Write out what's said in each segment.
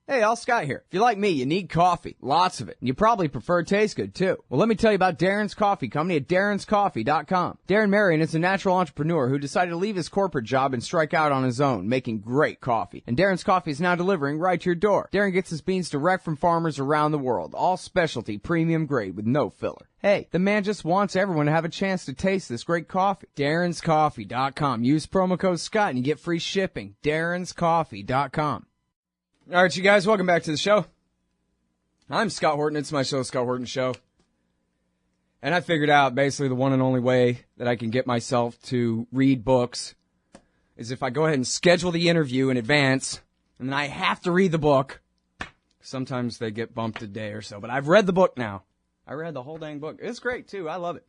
Hey, Al Scott here. If you're like me, you need coffee. Lots of it. And you probably prefer it tastes good, too. Well, let me tell you about Darren's Coffee Company at darrenscoffee.com. Darren Marion is a natural entrepreneur who decided to leave his corporate job and strike out on his own, making great coffee. And Darren's Coffee is now delivering right to your door. Darren gets his beans direct from farmers around the world. All specialty, premium grade with no filler. Hey, the man just wants everyone to have a chance to taste this great coffee. darrenscoffee.com. Use promo code Scott and you get free shipping. darrenscoffee.com. All right, you guys, welcome back to the show. I'm Scott Horton. It's my show, Scott Horton Show. And I figured out basically the one and only way that I can get myself to read books is if I go ahead and schedule the interview in advance, and then I have to read the book. Sometimes they get bumped a day or so, but I've read the book now. I read the whole dang book. It's great, too. I love it.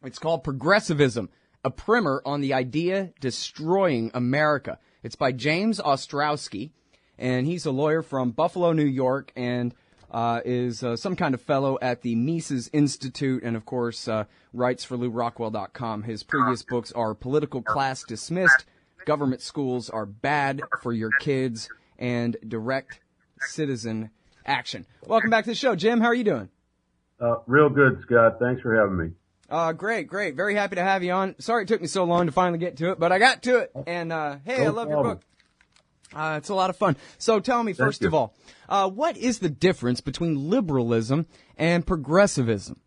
It's called Progressivism, a primer on the idea destroying America. It's by James Ostrowski. And he's a lawyer from Buffalo, New York, and is some kind of fellow at the Mises Institute, and, of course, writes for LouRockwell.com. His previous books are Political Class Dismissed, Government Schools Are Bad for Your Kids, and Direct Citizen Action. Welcome back to the show. Jim, how are you doing? Real good, Scott. Thanks for having me. Great. Very happy to have you on. Sorry it took me so long to finally get to it, but I got to it. And, hey, I love your book. It's a lot of fun. So tell me, first of all, what is the difference between liberalism and progressivism?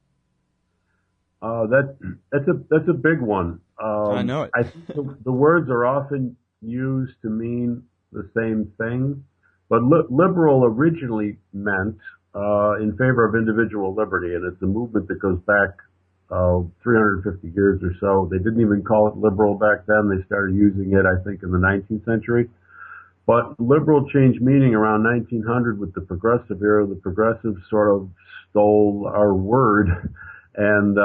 That's a big one. I know it. I think the words are often used to mean the same thing, but liberal originally meant in favor of individual liberty, and it's a movement that goes back 350 years or so. They didn't even call it liberal back then. They started using it, I think, in the 19th century. But liberal changed meaning around 1900 with the progressive era. The progressives sort of stole our word. And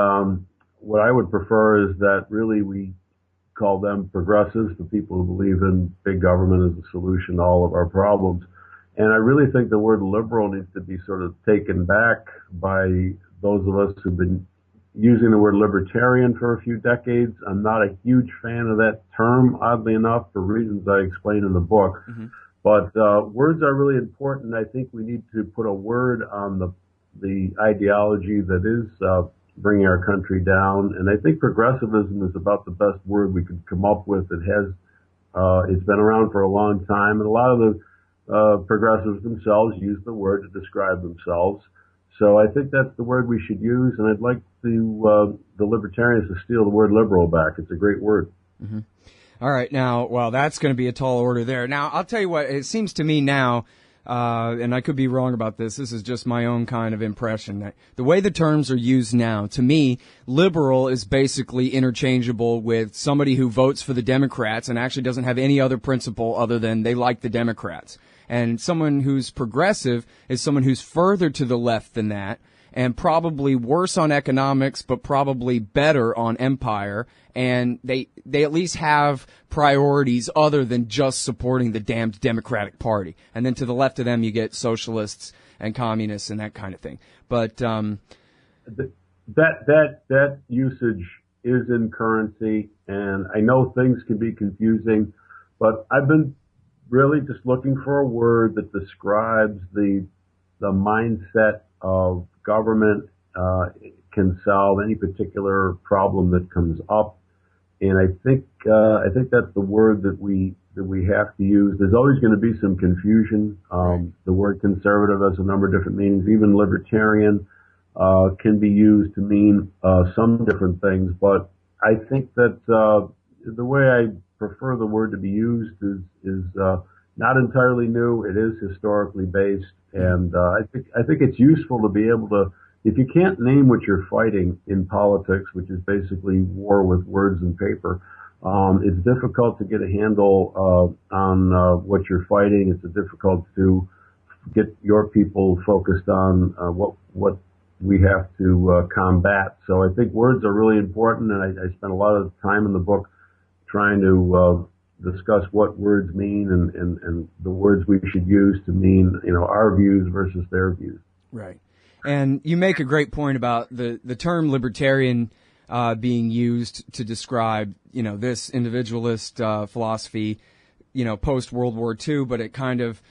what I would prefer is that really we call them progressives, the people who believe in big government as a solution to all of our problems. And I really think the word liberal needs to be sort of taken back by those of us who've been using the word libertarian for a few decades. I'm not a huge fan of that term, oddly enough, for reasons I explain in the book. Mm-hmm. But words are really important. I think we need to put a word on the ideology that is bringing our country down. And I think progressivism is about the best word we could come up with. It's been around for a long time, and a lot of the progressives themselves use the word to describe themselves. So I think that's the word we should use, and I'd like the libertarians to steal the word liberal back. It's a great word. Mm-hmm. All right, now, well, that's going to be a tall order there. Now, I'll tell you what, it seems to me now, and I could be wrong about this, this is just my own kind of impression, that the way the terms are used now, to me, liberal is basically interchangeable with somebody who votes for the Democrats and actually doesn't have any other principle other than they like the Democrats. And someone who's progressive is someone who's further to the left than that, and probably worse on economics, but probably better on empire. And they at least have priorities other than just supporting the damned Democratic Party. And then to the left of them, you get socialists and communists and that kind of thing. But that usage is in currency, and I know things can be confusing, but I've been really just looking for a word that describes the mindset of government can solve any particular problem that comes up, and I think that's the word that we have to use. There's always going to be some confusion. The word conservative has a number of different meanings. Even libertarian can be used to mean some different things, but I think that the way I prefer the word to be used is not entirely new. It is historically based, and I think it's useful to be able to, if you can't name what you're fighting in politics, which is basically war with words and paper, it's difficult to get a handle on what you're fighting. It's difficult to get your people focused on what we have to combat. So I think words are really important, and I spent a lot of time in the book trying to discuss what words mean and the words we should use to mean, our views versus their views. Right. And you make a great point about the term libertarian being used to describe, this individualist philosophy, post World War II, but it kind of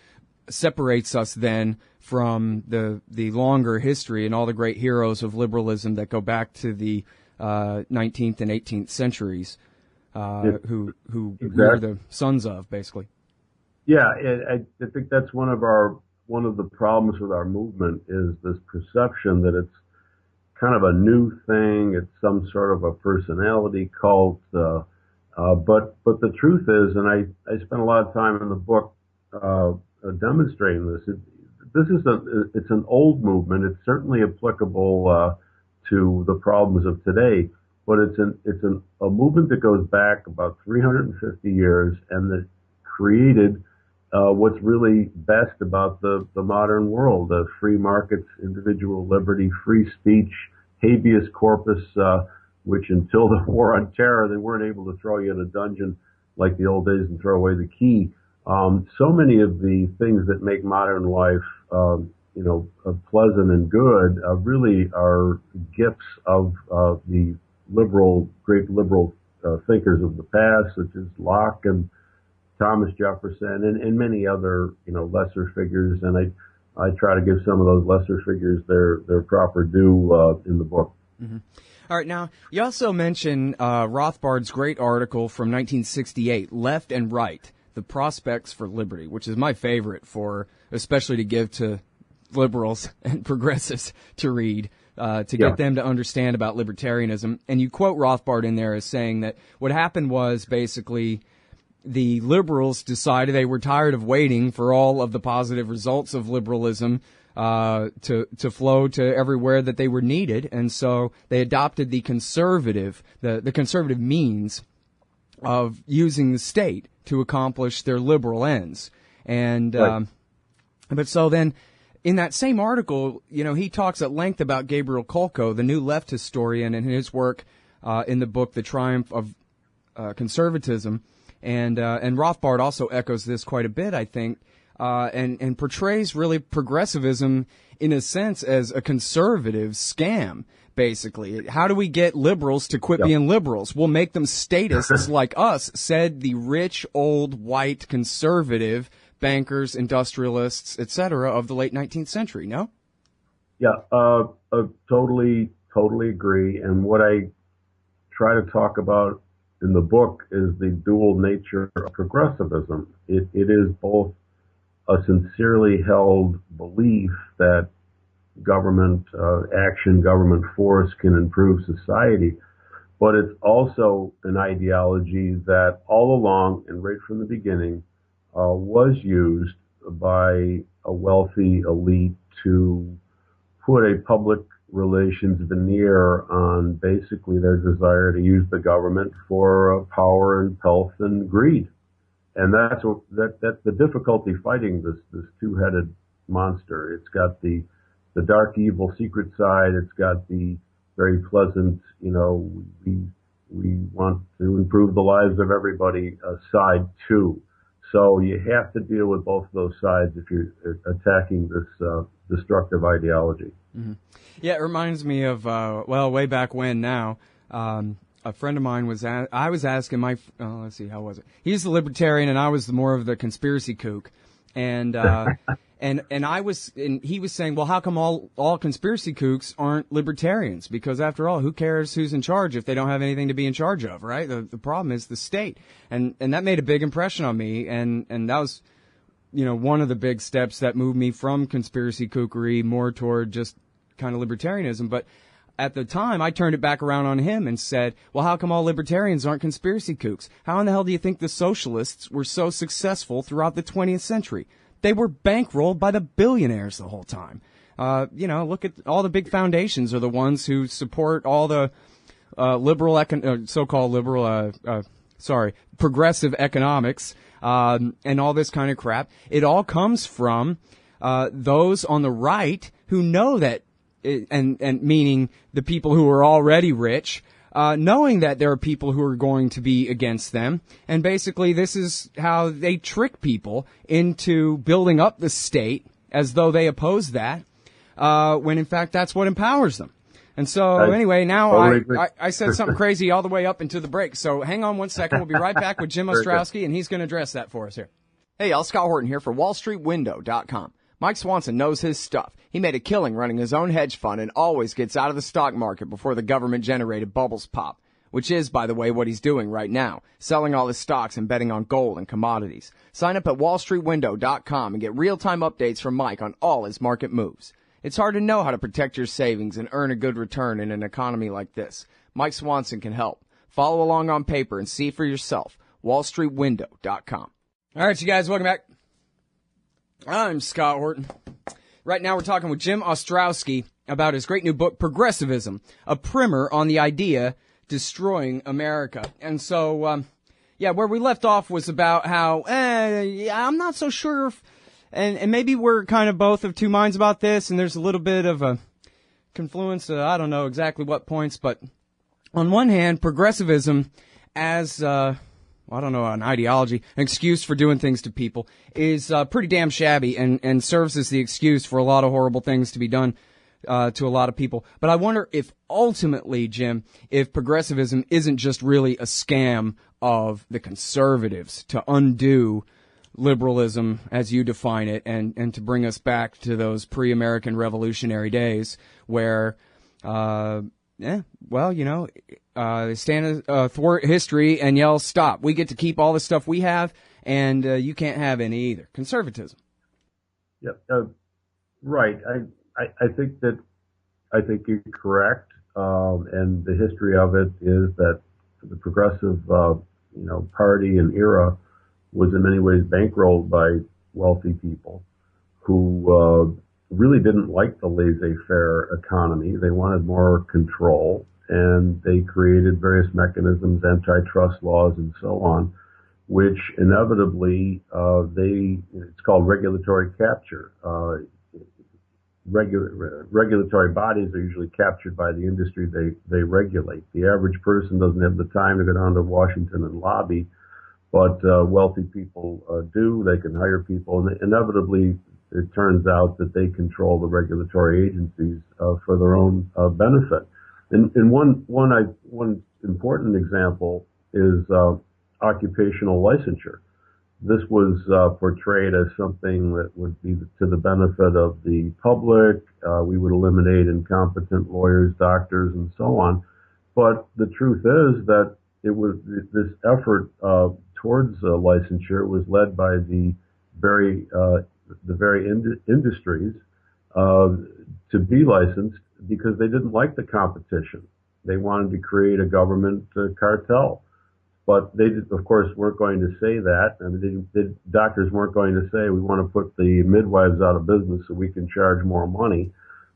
separates us then from the longer history and all the great heroes of liberalism that go back to the 19th and 18th centuries, who we're the sons of, basically. Yeah, I think that's one of the problems with our movement is this perception that it's kind of a new thing. It's some sort of a personality cult. But the truth is, and I spent a lot of time in the book demonstrating this. It's an old movement. It's certainly applicable to the problems of today, but it's a movement that goes back about 350 years and that created what's really best about the modern world: free markets, individual liberty, free speech, habeas corpus, which until the war on terror, they weren't able to throw you in a dungeon like the old days and throw away the key. So many of the things that make modern life, pleasant and good, really are gifts of the great liberal thinkers of the past, such as Locke and Thomas Jefferson and many other, lesser figures. And I try to give some of those lesser figures their proper due in the book. Mm-hmm. All right. Now, you also mention Rothbard's great article from 1968, Left and Right, The Prospects for Liberty, which is my favorite especially to give to liberals and progressives to read, to get them to understand about libertarianism. And you quote Rothbard in there as saying that what happened was basically the liberals decided they were tired of waiting for all of the positive results of liberalism to flow to everywhere that they were needed, and so they adopted the conservative means of using the state to accomplish their liberal ends. And but so then, in that same article, he talks at length about Gabriel Kolko, the new left historian, and his work in the book The Triumph of Conservatism. And Rothbard also echoes this quite a bit, I think, and portrays really progressivism in a sense as a conservative scam, basically. How do we get liberals to quit being liberals? We'll make them statists like us, said the rich, old, white, conservative bankers, industrialists, etc. of the late 19th century, no? Yeah, totally agree. And what I try to talk about in the book is the dual nature of progressivism. It is both a sincerely held belief that government action, government force can improve society, but it's also an ideology that all along and right from the beginning was used by a wealthy elite to put a public relations veneer on basically their desire to use the government for power and pelf and greed. And that's the difficulty fighting this two-headed monster. It's got the dark evil secret side. It's got the very pleasant, we want to improve the lives of everybody side too. So you have to deal with both of those sides if you're attacking this destructive ideology. Mm-hmm. Yeah, it reminds me of, way back when now, a friend of mine I was asking let's see, how was it? He's the libertarian and I was more of the conspiracy kook. And, and he was saying, well, how come all conspiracy kooks aren't libertarians? Because after all, who cares who's in charge if they don't have anything to be in charge of, right? The problem is the state. And that made a big impression on me. And that was, one of the big steps that moved me from conspiracy kookery more toward just kind of libertarianism. But at the time, I turned it back around on him and said, well, how come all libertarians aren't conspiracy kooks? How in the hell do you think the socialists were so successful throughout the 20th century? They were bankrolled by the billionaires the whole time. Look at all the big foundations are the ones who support all the progressive economics and all this kind of crap. It all comes from those on the right who know that, and meaning the people who are already rich, knowing that there are people who are going to be against them. And basically this is how they trick people into building up the state as though they oppose that, when in fact that's what empowers them. And so anyway, now I said something crazy all the way up into the break. So hang on one second. We'll be right back with Jim Ostrowski, and he's going to address that for us here. Hey, y'all, Scott Horton here for WallStreetWindow.com. Mike Swanson knows his stuff. He made a killing running his own hedge fund and always gets out of the stock market before the government-generated bubbles pop, which is, by the way, what he's doing right now, selling all his stocks and betting on gold and commodities. Sign up at WallStreetWindow.com and get real-time updates from Mike on all his market moves. It's hard to know how to protect your savings and earn a good return in an economy like this. Mike Swanson can help. Follow along on paper and see for yourself. WallStreetWindow.com. All right, you guys, welcome back. I'm Scott Horton. Right now we're talking with Jim Ostrowski about his great new book, Progressivism, a primer on the idea destroying America. And so, where we left off was about how, I'm not so sure if, and maybe we're kind of both of two minds about this, and there's a little bit of a confluence, I don't know exactly what points, but on one hand, progressivism as, I don't know, an ideology, an excuse for doing things to people, is pretty damn shabby and serves as the excuse for a lot of horrible things to be done to a lot of people. But I wonder if ultimately, Jim, if progressivism isn't just really a scam of the conservatives to undo liberalism as you define it and to bring us back to those pre-American revolutionary days where, they stand thwart history and yell, stop. We get to keep all the stuff we have, and you can't have any either. Conservatism. Yeah, right. I think you're correct. And the history of it is that the progressive, party and era was in many ways bankrolled by wealthy people who really didn't like the laissez-faire economy. They wanted more control, and they created various mechanisms, antitrust laws, and so on, which inevitably it's called regulatory capture. Regulatory bodies are usually captured by the industry they regulate. The average person doesn't have the time to go down to Washington and lobby, but wealthy people do. They can hire people, and inevitably it turns out that they control the regulatory agencies for their own benefit. And one important example is occupational licensure. This was portrayed as something that would be to the benefit of the public. We would eliminate incompetent lawyers, doctors, and so on. But the truth is that this effort towards licensure was led by the very industries to be licensed because they didn't like the competition. They wanted to create a government cartel. But they, of course, weren't going to say that. I mean, the doctors weren't going to say, we want to put the midwives out of business so we can charge more money.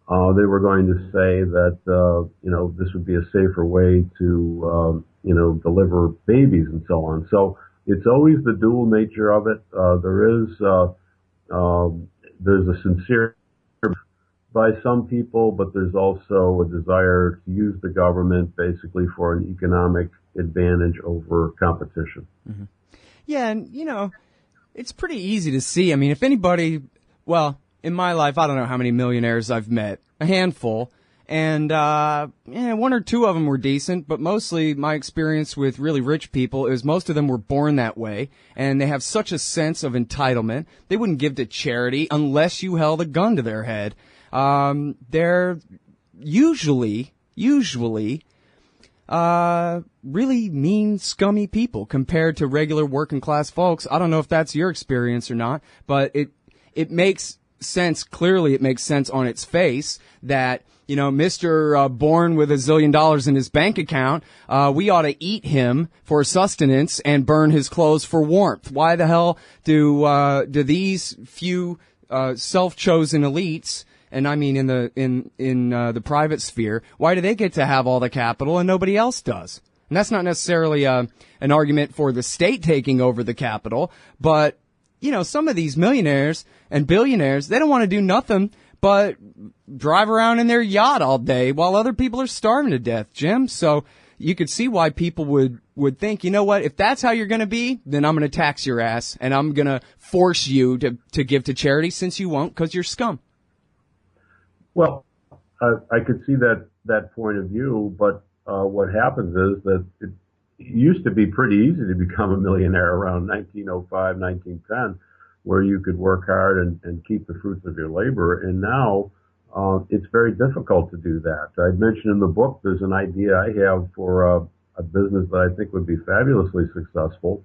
They were going to say that, this would be a safer way to, deliver babies and so on. So it's always the dual nature of it. There's a sincere by some people, but there's also a desire to use the government basically for an economic advantage over competition. Mm-hmm. Yeah, and, it's pretty easy to see. I mean, if anybody, in my life, I don't know how many millionaires I've met, a handful, and one or two of them were decent, but mostly my experience with really rich people is most of them were born that way, and they have such a sense of entitlement, they wouldn't give to charity unless you held a gun to their head. They're usually really mean, scummy people compared to regular working class folks. I don't know if that's your experience or not, but it makes sense. Clearly, it makes sense on its face that, Mr. Born with $1 zillion in his bank account, we ought to eat him for sustenance and burn his clothes for warmth. Why the hell do these few, self-chosen elites, and I mean in the private sphere, why do they get to have all the capital and nobody else does? And that's not necessarily an argument for the state taking over the capital, but some of these millionaires and billionaires, they don't want to do nothing but drive around in their yacht all day while other people are starving to death, Jim. So you could see why people would think, you know what, if that's how you're going to be, then I'm going to tax your ass and I'm going to force you to give to charity since you won't because you're scum. Well, I could see that point of view, but what happens is that it used to be pretty easy to become a millionaire around 1905, 1910. where you could work hard and keep the fruits of your labor. And now it's very difficult to do that. I mentioned in the book there's an idea I have for a business that I think would be fabulously successful,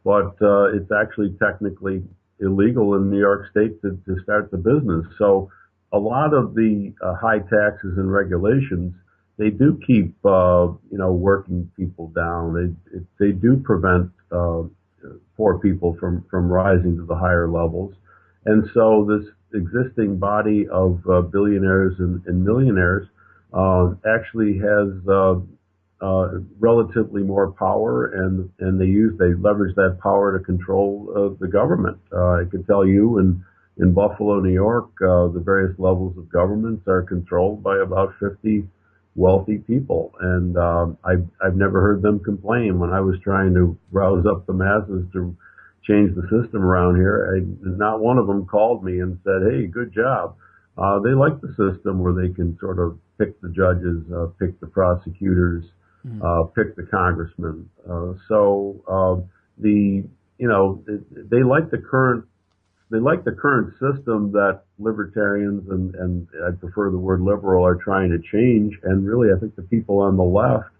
but it's actually technically illegal in New York State to start the business. So a lot of the high taxes and regulations, they do keep working people down. They do prevent poor people from rising to the higher levels. And so this existing body of billionaires and millionaires actually has relatively more power, and they leverage that power to control the government. I can tell you in Buffalo, New York, the various levels of governments are controlled by about 50 wealthy people, and I've never heard them complain. When I was trying to rouse up the masses to change the system around here, not one of them called me and said, "Hey, good job." They like the system where they can sort of pick the judges, pick the prosecutors, pick the congressmen. They like the current system that libertarians and I prefer the word liberal are trying to change. And really, I think the people on the left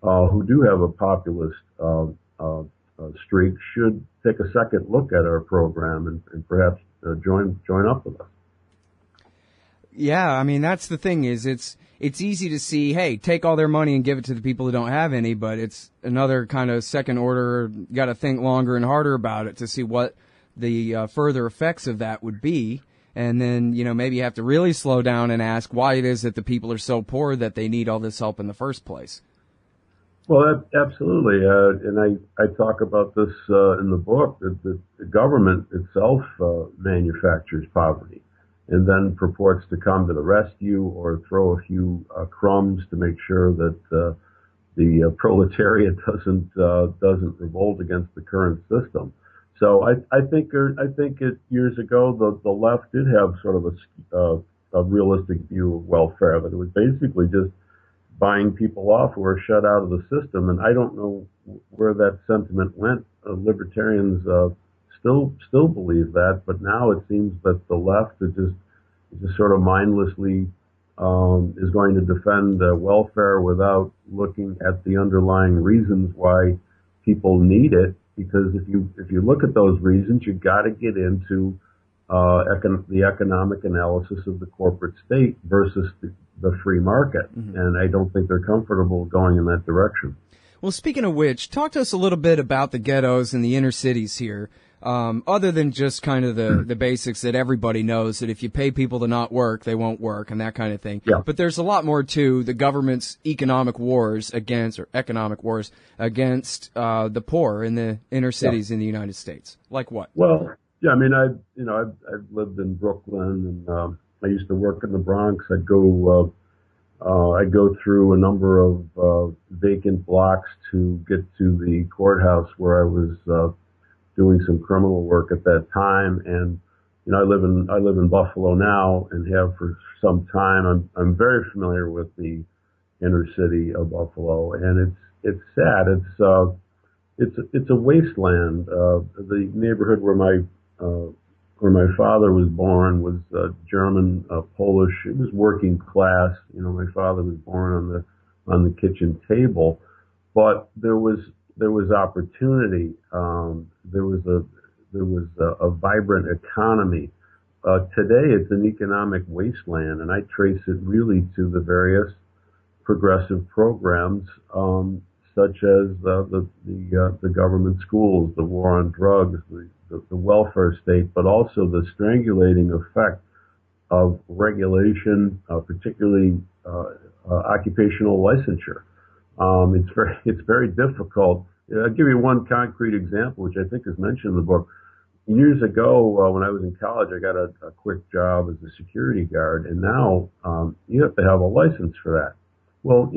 who do have a populist streak should take a second look at our program and perhaps join up with us. Yeah, I mean, that's the thing is it's easy to see, hey, take all their money and give it to the people who don't have any, but it's another kind of second order. You got to think longer and harder about it to see what the further effects of that would be. And then, maybe you have to really slow down and ask why it is that the people are so poor that they need all this help in the first place. Well, absolutely. And I talk about this in the book, that the government itself manufactures poverty and then purports to come to the rescue or throw a few crumbs to make sure that the proletariat doesn't revolt against the current system. So I think years ago the left did have sort of a realistic view of welfare, that it was basically just buying people off who are shut out of the system. And I don't know where that sentiment went. Libertarians still believe that, but now it seems that the left is just sort of mindlessly is going to defend welfare without looking at the underlying reasons why people need it. Because if you look at those reasons, you've got to get into the economic analysis of the corporate state versus the free market. Mm-hmm. And I don't think they're comfortable going in that direction. Well, speaking of which, talk to us a little bit about the ghettos and the inner cities here. Other than just kind of the basics that everybody knows, that if you pay people to not work, they won't work and that kind of thing. Yeah. But there's a lot more to the government's economic wars against the poor in the inner cities in the United States. Like what? Well, yeah, I mean, I've lived in Brooklyn, and I used to work in the Bronx. I'd go through a number of vacant blocks to get to the courthouse where I was doing some criminal work at that time. And I live in Buffalo now and have for some time. I'm very familiar with the inner city of Buffalo, and it's sad. It's a wasteland. The neighborhood where my father was born was German, Polish. It was working class. My father was born on the kitchen table, but there was opportunity. There was a vibrant economy. Today, it's an economic wasteland, and I trace it really to the various progressive programs, such as the government schools, the war on drugs, the welfare state, but also the strangulating effect of regulation, particularly occupational licensure. It's very difficult. I'll give you one concrete example, which I think is mentioned in the book. Years ago, when I was in college, I got a quick job as a security guard, and now you have to have a license for that. Well,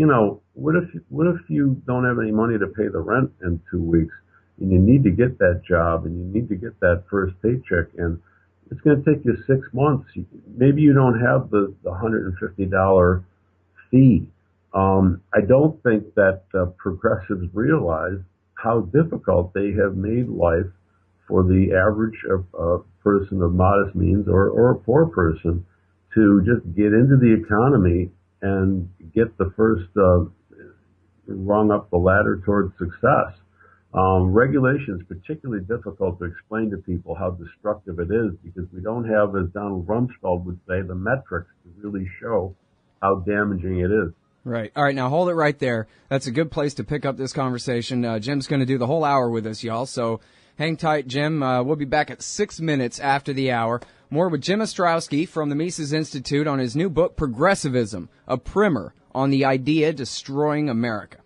what if you don't have any money to pay the rent in 2 weeks, and you need to get that job, and you need to get that first paycheck, and it's going to take you 6 months. Maybe you don't have the $150 fee. I don't think that progressives realize how difficult they have made life for the average person of modest means or a poor person to just get into the economy and get the first rung up the ladder towards success. Regulation is particularly difficult to explain to people how destructive it is because we don't have, as Donald Rumsfeld would say, the metrics to really show how damaging it is. Right. All right, now hold it right there. That's a good place to pick up this conversation. Jim's going to do the whole hour with us, y'all, so hang tight, Jim. We'll be back at 6 minutes after the hour. More with Jim Ostrowski from the Mises Institute on his new book, Progressivism, a primer on the idea destroying America.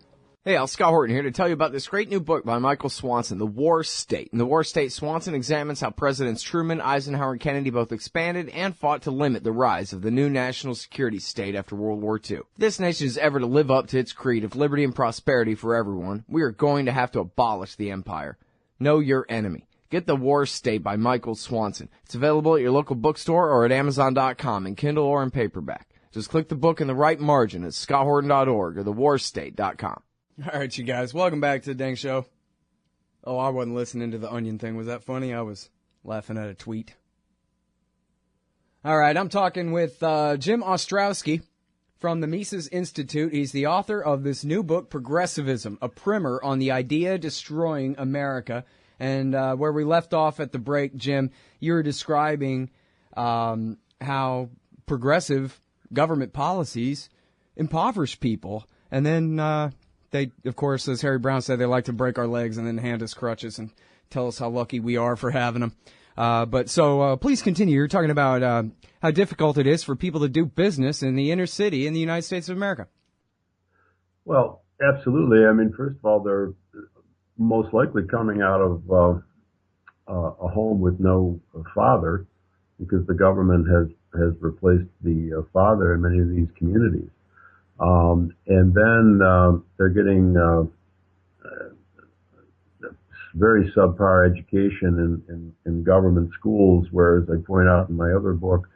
Hey, Scott Horton here to tell you about this great new book by Michael Swanson, The War State. In The War State, Swanson examines how Presidents Truman, Eisenhower, and Kennedy both expanded and fought to limit the rise of the new national security state after World War II. If this nation is ever to live up to its creed of liberty and prosperity for everyone, we are going to have to abolish the empire. Know your enemy. Get The War State by Michael Swanson. It's available at your local bookstore or at Amazon.com in Kindle or in paperback. Just click the book in the right margin at scotthorton.org or thewarstate.com. All right, you guys, welcome back to the Dang Show. Oh, I wasn't listening to the onion thing. Was that funny? I was laughing at a tweet. All right, I'm talking with Jim Ostrowski from the Mises Institute. He's the author of this new book, Progressivism, a primer on the idea destroying America. And where we left off at the break, Jim, you were describing how progressive government policies impoverish people. And then they, of course, as Harry Brown said, they like to break our legs and then hand us crutches and tell us how lucky we are for having them. So please continue. You're talking about how difficult it is for people to do business in the inner city in the United States of America. Well, absolutely. I mean, first of all, they're most likely coming out of a home with no father because the government has replaced the father in many of these communities. And then they're getting very subpar education in government schools, where, as I point out in my other book,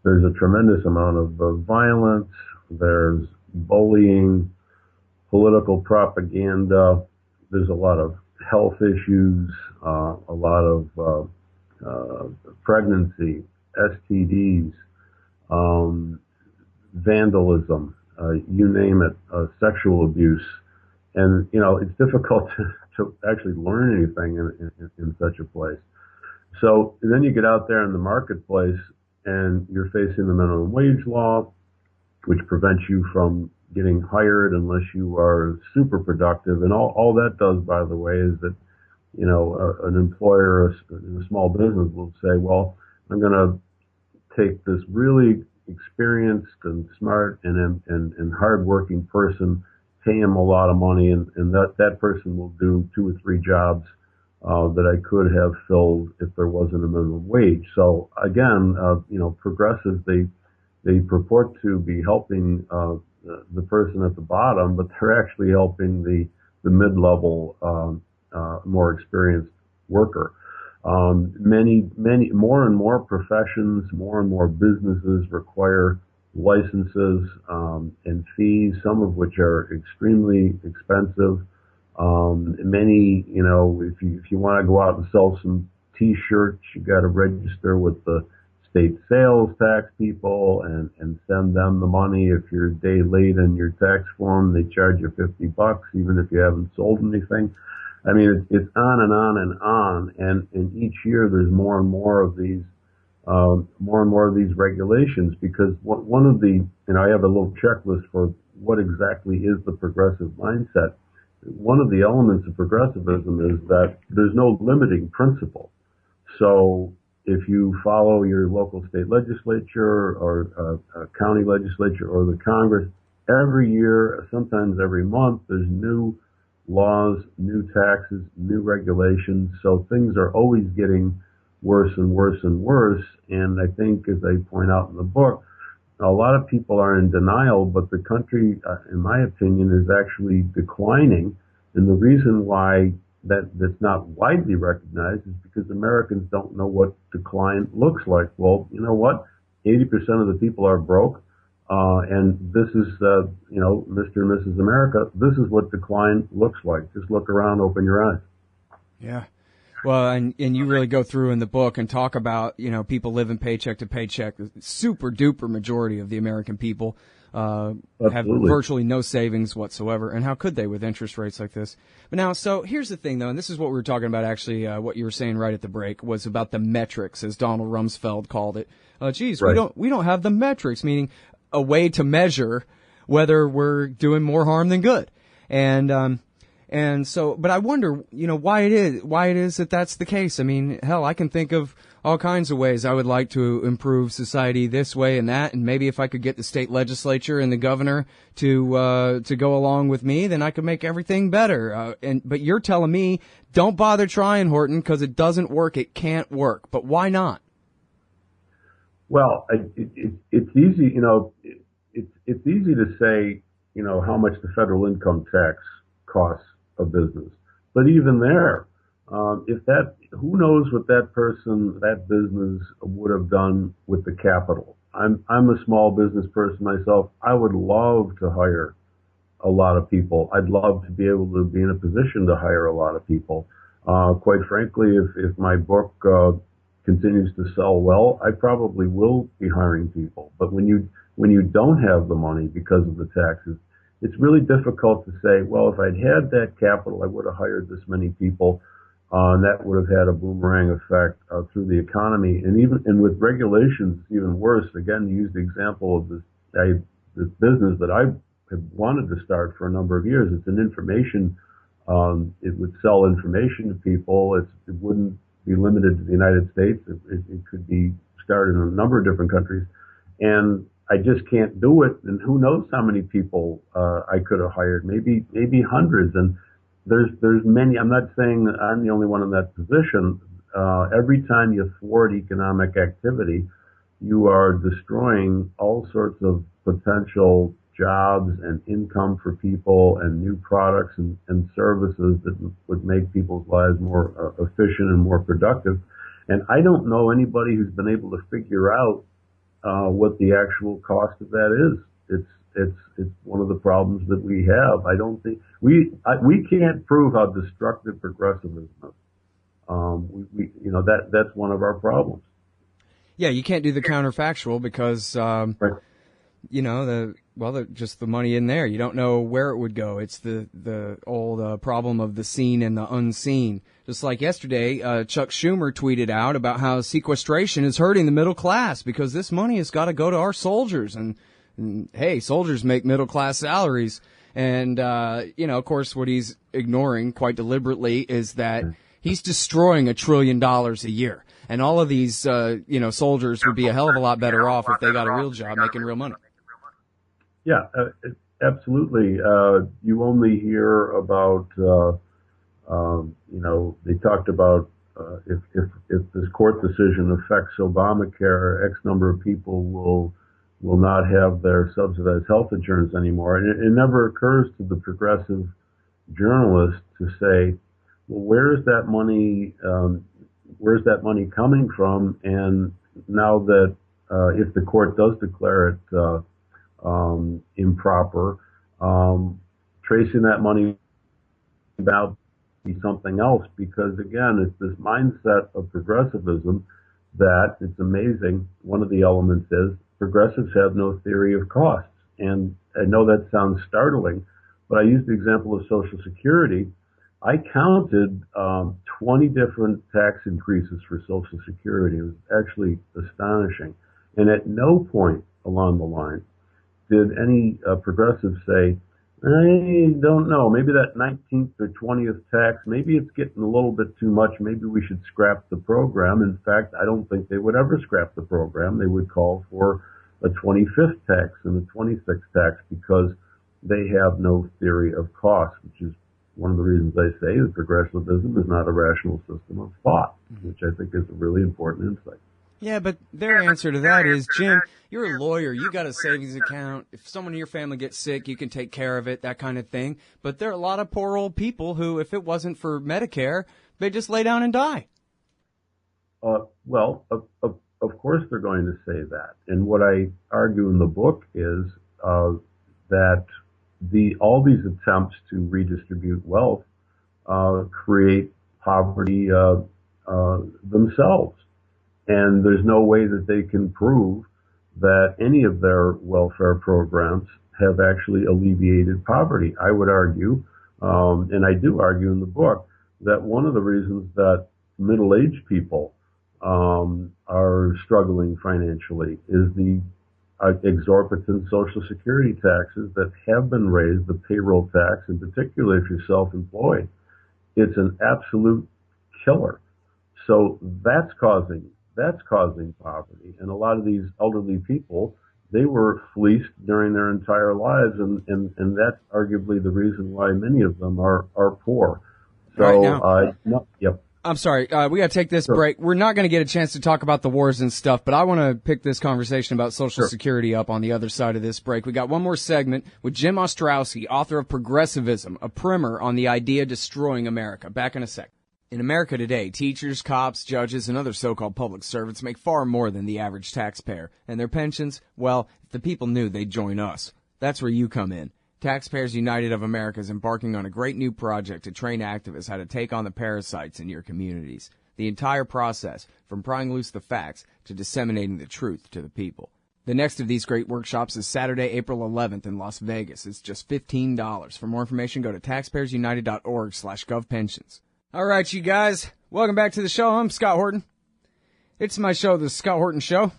there's a tremendous amount of violence, there's bullying, political propaganda, there's a lot of health issues, a lot of pregnancy, STDs, vandalism, you name it, sexual abuse. And, you know, it's difficult to actually learn anything in such a place. So then you get out there in the marketplace and you're facing the minimum wage law, which prevents you from getting hired unless you are super productive. And all that does, by the way, is that, you know, an employer in a small business will say, well, I'm going to take this really experienced and smart and hardworking person, pay him a lot of money, and that person will do 2 or 3 jobs that I could have filled if there wasn't a minimum wage. So again, you know, progressives, they purport to be helping the person at the bottom, but they're actually helping the mid-level, more experienced worker. Many more and more professions, more and more businesses require licenses and fees, some of which are extremely expensive. Many, you know, if you want to go out and sell some T-shirts, you got to register with the state sales tax people and send them the money. If you're a day late in your tax form, they charge you $50, even if you haven't sold anything. I mean, it's on and on and on, and each year there's more and more of these regulations, because one of the, you know, I have a little checklist for what exactly is the progressive mindset. One of the elements of progressivism is that there's no limiting principle. So if you follow your local state legislature or county legislature or the Congress, every year, sometimes every month, there's new laws, new taxes, new regulations. So things are always getting worse and worse and worse. And I think, as I point out in the book, a lot of people are in denial, but the country, in my opinion, is actually declining. And the reason why that's not widely recognized is because Americans don't know what decline looks like. Well, you know what? 80% of the people are broke. And this is, you know, Mr. and Mrs. America, this is what decline looks like. Just look around, open your eyes. Yeah. Well, and you really go through in the book and talk about, people living paycheck to paycheck. The super duper majority of the American people have virtually no savings whatsoever. And how could they with interest rates like this? But now, so here's the thing, though, and this is what we were talking about, actually, what you were saying right at the break, was about the metrics, as Donald Rumsfeld called it. Right. we don't have the metrics, meaning a way to measure whether we're doing more harm than good. And so, but I wonder, why it is that that's the case. I mean, hell, I can think of all kinds of ways I would like to improve society this way and that, and maybe if I could get the state legislature and the governor to go along with me, then I could make everything better. But you're telling me, don't bother trying, Horton, because it doesn't work. It can't work. But why not? Well, it's easy, it's easy to say, how much the federal income tax costs a business. But even there, who knows what that business would have done with the capital. I'm a small business person myself. I would love to hire a lot of people. I'd love to be able to be in a position to hire a lot of people. Quite frankly, if my book continues to sell well, I probably will be hiring people. But when you don't have the money because of the taxes, it's really difficult to say, well, if I'd had that capital, I would have hired this many people, and that would have had a boomerang effect through the economy. And with regulations, it's even worse. Again, to use the example of this business that I have wanted to start for a number of years. It's an information. It would sell information to people. It wouldn't be limited to the United States. It could be started in a number of different countries, and I just can't do it. And who knows how many people I could have hired? Maybe hundreds. And there's many. I'm not saying that I'm the only one in that position. Every time you thwart economic activity, you are destroying all sorts of potential jobs and income for people and new products and services that would make people's lives more efficient and more productive. And I don't know anybody who's been able to figure out what the actual cost of that is. It's one of the problems that we have. I don't think we can't prove how destructive progressivism is. That's one of our problems. Yeah, you can't do the counterfactual because right. Just the money in there. You don't know where it would go. It's the old problem of the seen and the unseen. Just like yesterday, Chuck Schumer tweeted out about how sequestration is hurting the middle class because this money has got to go to our soldiers. And hey, soldiers make middle class salaries. And, of course, what he's ignoring quite deliberately is that he's destroying $1 trillion a year. And all of these, soldiers would be a hell of a lot better off if they got a real job making real money. Yeah, absolutely. You only hear about, they talked about if this court decision affects Obamacare, X number of people will not have their subsidized health insurance anymore. And it never occurs to the progressive journalist to say, well, where's that money coming from? And now that if the court does declare it improper, tracing that money about be something else, because again, it's this mindset of progressivism that it's amazing. One of the elements is progressives have no theory of costs. And I know that sounds startling, but I used the example of Social Security. I counted 20 different tax increases for Social Security. It was actually astonishing. And at no point along the line did any progressive say, I don't know, maybe that 19th or 20th tax, maybe it's getting a little bit too much. Maybe we should scrap the program. In fact, I don't think they would ever scrap the program. They would call for a 25th tax and a 26th tax because they have no theory of cost, which is one of the reasons I say that progressivism is not a rational system of thought, which I think is a really important insight. Yeah, but their answer to that is, Jim, you're a lawyer. You got a savings account. If someone in your family gets sick, you can take care of it, that kind of thing. But there are a lot of poor old people who, if it wasn't for Medicare, they just lay down and die. Well, of course they're going to say that. And what I argue in the book is that all these attempts to redistribute wealth create poverty themselves. And there's no way that they can prove that any of their welfare programs have actually alleviated poverty. I would argue, and I do argue in the book, that one of the reasons that middle-aged people are struggling financially is the exorbitant Social Security taxes that have been raised, the payroll tax, in particular if you're self-employed. It's an absolute killer. So that's causing poverty. And a lot of these elderly people, they were fleeced during their entire lives, and that's arguably the reason why many of them are poor. So, right now, yep. I'm sorry, we got to take this break. We're not going to get a chance to talk about the wars and stuff, but I want to pick this conversation about Social Security up on the other side of this break. We got one more segment with Jim Ostrowski, author of Progressivism, a primer on the idea destroying America. Back in a sec. In America today, teachers, cops, judges, and other so-called public servants make far more than the average taxpayer. And their pensions, well, if the people knew, they'd join us. That's where you come in. Taxpayers United of America is embarking on a great new project to train activists how to take on the parasites in your communities. The entire process, from prying loose the facts to disseminating the truth to the people. The next of these great workshops is Saturday, April 11th in Las Vegas. It's just $15. For more information, go to taxpayersunited.org/govpensions. All right, you guys, welcome back to the show. I'm Scott Horton. It's my show, The Scott Horton Show.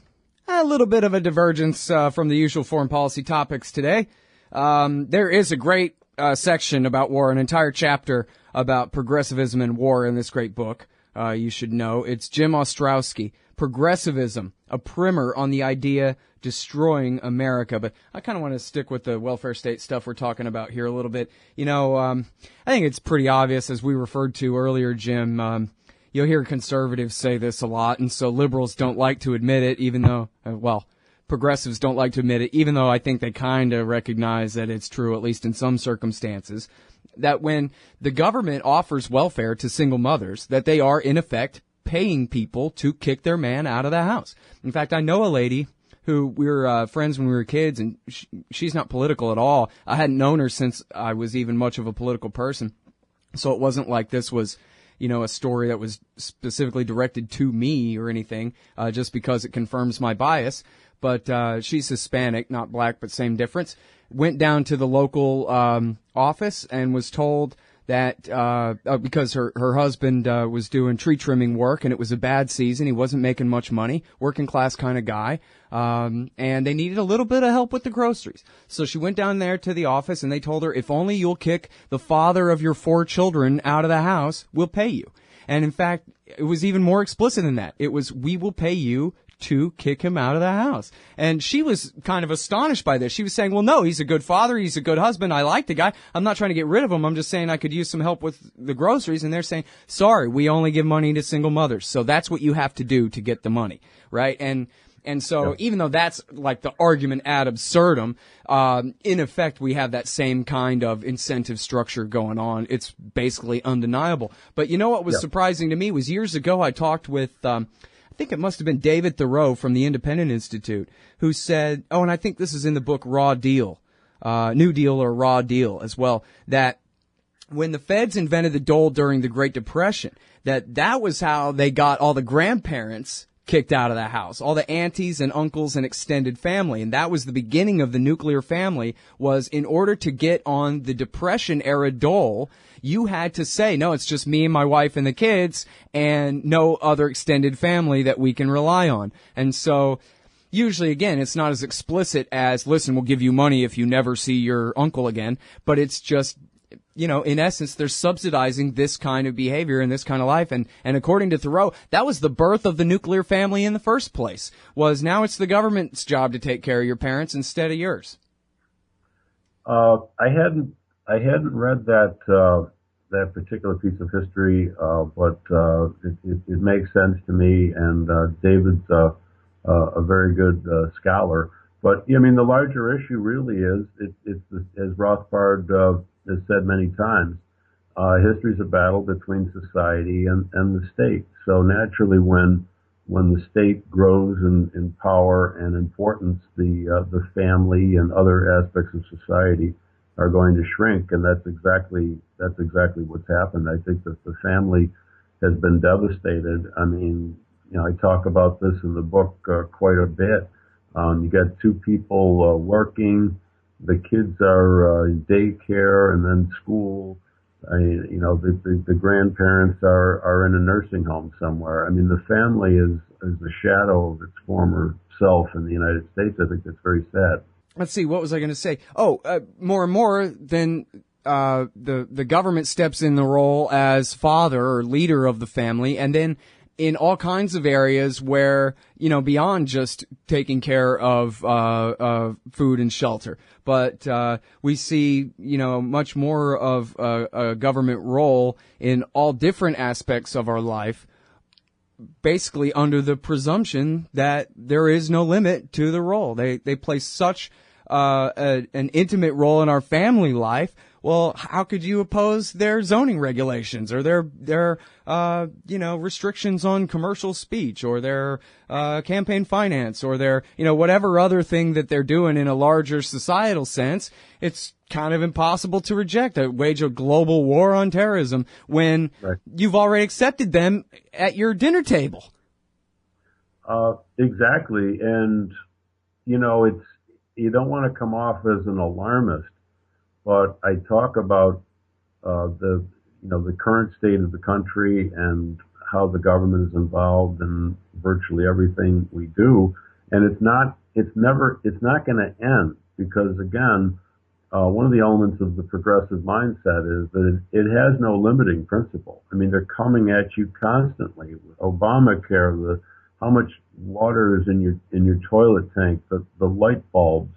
A little bit of a divergence from the usual foreign policy topics today. There is a great section about war, an entire chapter about progressivism and war in this great book. You should know. It's Jim Ostrowski, Progressivism, a primer on the idea destroying America. But I kind of want to stick with the welfare state stuff we're talking about here a little bit. You know, I think it's pretty obvious, as we referred to earlier, Jim. You'll hear conservatives say this a lot, and so liberals don't like to admit it, even though, progressives don't like to admit it, even though I think they kind of recognize that it's true, at least in some circumstances, that when the government offers welfare to single mothers, that they are, in effect, paying people to kick their man out of the house. In fact, I know a lady who we were friends when we were kids, and she's not political at all. I hadn't known her since I was even much of a political person, so it wasn't like this was, you know, a story that was specifically directed to me or anything, just because it confirms my bias. But she's Hispanic, not black, but same difference. Went down to the local office and was told that because her husband was doing tree trimming work and it was a bad season, he wasn't making much money, working class kind of guy, and they needed a little bit of help with the groceries. So she went down there to the office and they told her, if only you'll kick the father of your 4 children out of the house, we'll pay you. And in fact, it was even more explicit than that. It was, we will pay you to kick him out of the house. And she was kind of astonished by this. She was saying, well, no, he's a good father. He's a good husband. I like the guy. I'm not trying to get rid of him. I'm just saying I could use some help with the groceries. And they're saying, sorry, we only give money to single mothers. So that's what you have to do to get the money. Right. And so even though that's like the argument ad absurdum, in effect, we have that same kind of incentive structure going on. It's basically undeniable. But you know what was surprising to me was years ago I talked with, I think it must have been David Thoreau from the Independent Institute, who said, oh, and I think this is in the book Raw Deal, New Deal or Raw Deal as well, that when the feds invented the dole during the Great Depression, that was how they got all the grandparents kicked out of the house, all the aunties and uncles and extended family. And that was the beginning of the nuclear family, was in order to get on the Depression era dole, you had to say, no, it's just me and my wife and the kids and no other extended family that we can rely on. And so usually, again, it's not as explicit as, listen, we'll give you money if you never see your uncle again, but it's just, you know, in essence, they're subsidizing this kind of behavior and this kind of life. And according to Thoreau, that was the birth of the nuclear family in the first place, was now it's the government's job to take care of your parents instead of yours. I hadn't read that particular piece of history, but it makes sense to me. And David's a very good scholar. But I mean, the larger issue really is it's as Rothbard has said many times. History is a battle between society and the state. So naturally, when the state grows in power and importance, the family and other aspects of society are going to shrink, and that's exactly what's happened. I think that the family has been devastated. I mean, I talk about this in the book quite a bit. You got two people working, the kids are in daycare and then school. The grandparents are in a nursing home somewhere. I mean, the family is the shadow of its former self in the United States. I think that's very sad. Let's see, what was I going to say? More and more, then the government steps in the role as father or leader of the family, and then in all kinds of areas where, beyond just taking care of food and shelter. But we see, much more of a government role in all different aspects of our life, basically under the presumption that there is no limit to the role. They play such an intimate role in our family life. Well, how could you oppose their zoning regulations or their restrictions on commercial speech or their campaign finance or their, whatever other thing that they're doing in a larger societal sense? It's kind of impossible to reject, wage a global war on terrorism when you've already accepted them at your dinner table. Exactly. And, you don't want to come off as an alarmist, but I talk about the current state of the country and how the government is involved in virtually everything we do, and it's not going to end, because again, one of the elements of the progressive mindset is that it has no limiting principle. I mean, they're coming at you constantly. Obamacare, how much water is in your toilet tank, the light bulbs.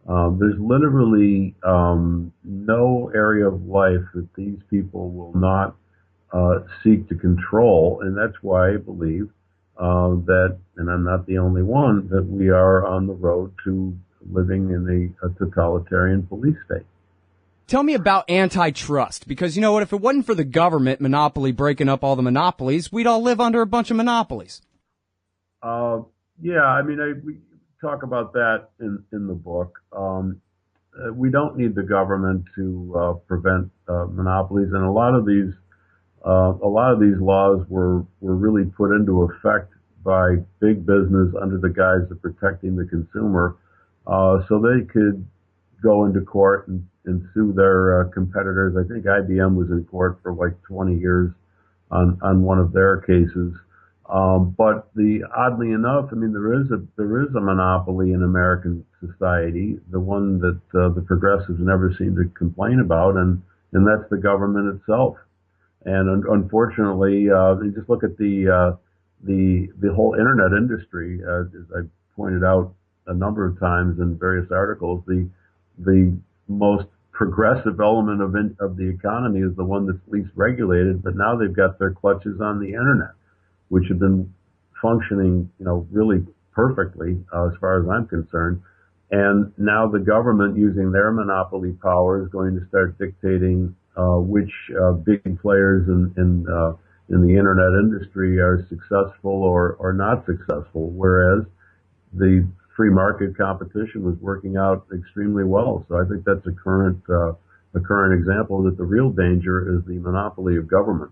There's literally no area of life that these people will not seek to control, and that's why I believe that, and I'm not the only one, that we are on the road to living in a totalitarian police state. Tell me about antitrust, because you know what? If it wasn't for the government monopoly breaking up all the monopolies, we'd all live under a bunch of monopolies. Yeah, I mean, we talk about that in the book. We don't need the government to prevent monopolies, and a lot of these laws were really put into effect by big business under the guise of protecting the consumer, so they could go into court and sue their competitors. I think IBM was in court for like 20 years on one of their cases. But oddly enough, I mean, there is a monopoly in American society, the one that the progressives never seem to complain about, and that's the government itself. And unfortunately, you just look at the whole internet industry, as I pointed out a number of times in various articles. The most progressive element of the economy is the one that's least regulated, but now they've got their clutches on the internet, which have been functioning, really perfectly as far as I'm concerned. And now the government, using their monopoly power, is going to start dictating which big players in the internet industry are successful or not successful, whereas the free market competition was working out extremely well. So I think that's a current example that the real danger is the monopoly of government.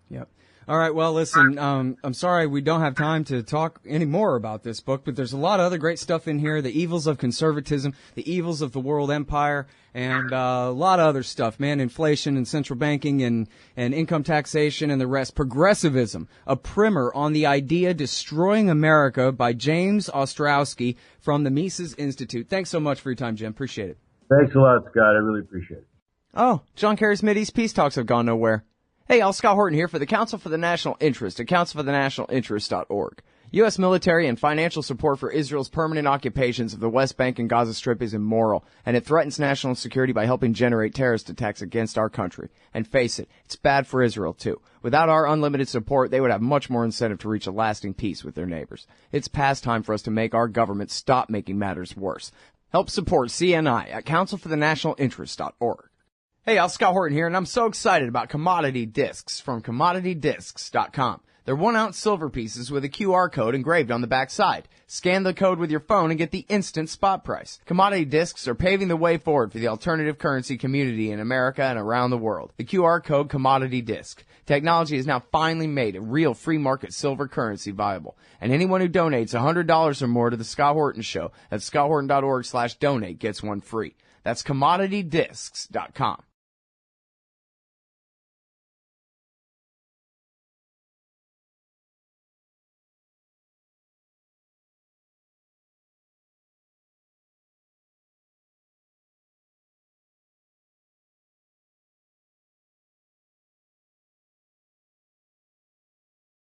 Yep. All right. Well, listen, I'm sorry we don't have time to talk any more about this book, but there's a lot of other great stuff in here. The evils of conservatism, the evils of the world empire, and a lot of other stuff, man. Inflation and central banking and income taxation and the rest. Progressivism, a primer on the idea destroying America by James Ostrowski from the Mises Institute. Thanks so much for your time, Jim. Appreciate it. Thanks a lot, Scott. I really appreciate it. Oh, John Kerry's Mideast Peace Talks have gone nowhere. Hey, Scott Horton here for the Council for the National Interest at councilforthenationalinterest.org. U.S. military and financial support for Israel's permanent occupations of the West Bank and Gaza Strip is immoral, and it threatens national security by helping generate terrorist attacks against our country. And face it, it's bad for Israel, too. Without our unlimited support, they would have much more incentive to reach a lasting peace with their neighbors. It's past time for us to make our government stop making matters worse. Help support CNI at councilforthenationalinterest.org. Hey, Scott Horton here, and I'm so excited about commodity discs from commoditydiscs.com. They're 1-ounce silver pieces with a QR code engraved on the back side. Scan the code with your phone and get the instant spot price. Commodity discs are paving the way forward for the alternative currency community in America and around the world. The QR code Commodity Disc. Technology has now finally made a real free market silver currency viable. And anyone who donates $100 or more to the Scott Horton Show at scotthorton.org/donate gets one free. That's commoditydiscs.com.